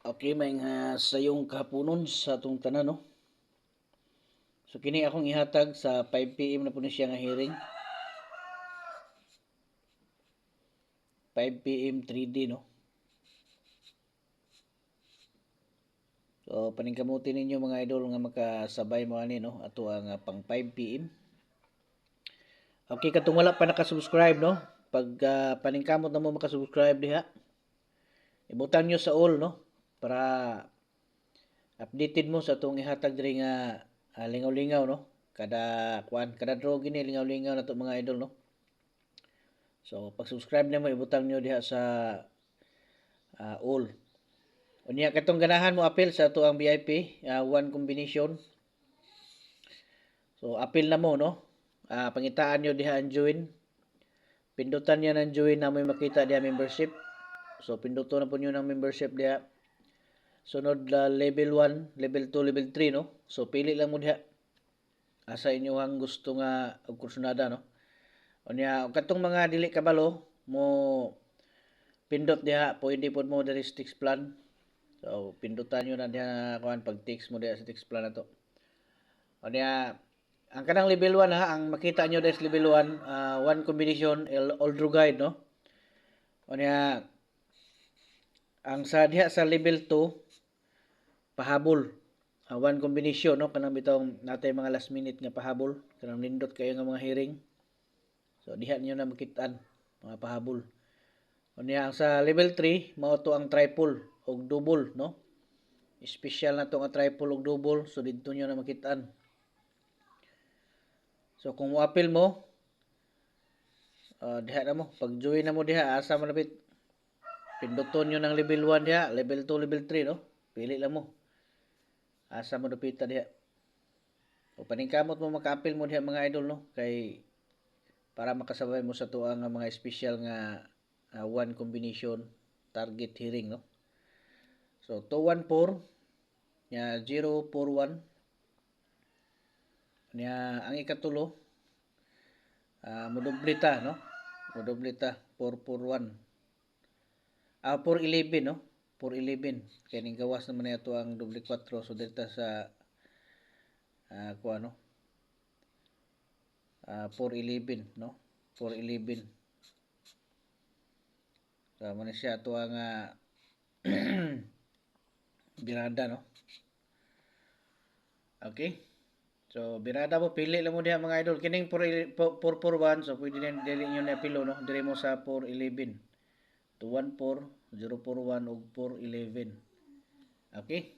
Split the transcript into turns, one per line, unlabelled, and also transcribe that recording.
Okay, may nga sayong kahaponon sa atong tanan, no? So, kini akong ihatag sa 5 p.m. na po na siya nga hearing. 5 p.m. 3D, no? So, paningkamuti ninyo mga idol nga makasabay mo ani, no? Ato ang pang 5 p.m. Okay, katong wala pa nakasubscribe, no? Pag paningkamot na mo makasubscribe diha, ibutan nyo sa all, no? Para updated mo sa atong ihatag diri nga lingaw-lingaw, no? Kada draw gini lingaw-lingaw na to mga idol, no? So pag subscribe nimo ibutang nyo diha sa all. Unya katong ganahan mo appeal sa ato ang VIP one combination. So appeal na mo, no? Pangitaan nyo diha ang join. Pindutan niya ng join na may makita diha membership. So pinduto na po nyo ng membership diha. Sunod level 1, level 2, level 3, no? So pili lang mo diha. Asa inyo ang gusto nga og kursunada, no? Unya katong mga dili kabalo mo pindot diha, pwede pod mo diri sa text plan. So pindutan nyo na diha kuan pag text mo diha sa text plan nato. Unya ang kanang level 1 ha, ang makita nyo diri sa level 1, one combination all draw guide, no? Unya ang sa diha sa level 2 pahabol. One combination, no? Kanang bitong natay mga last minute nga pahabol, kanang nindot kayo nga mga hearing. So diha niyo na makitaan mga pahabol. Unya ang sa level 3 mao to ang triple og double, no? Special na to nga triple og double, so didto niyo na makitaan. So kung mo-appeal mo, diha na mo, pag join na mo diha, asa mo lapit. Pinduton niyo ng level 1 diha, level 2, level 3, no? Pili lang mo. Asa mo dapita diha. O paningkamot mo maka-appeal mo diha mga idol, no? Kay para makasabay mo sa tuwa nga mga special nga one combination target hearing, no? So 214 nya 041 nya ang ikatulo modoblita, no? Modoblita 441 411, no? 411 kay ning gawas naman ato ang doble 4, so dito sa kuha, no? 411, no? 411. So man siya ato ang birada, no? Okay. So birada mo pili lang mo diha mga idol. Kining 441, so pwede din dili niyo na pilo, no? Dili mo sa 411. 214, 041 ug 411. Okay?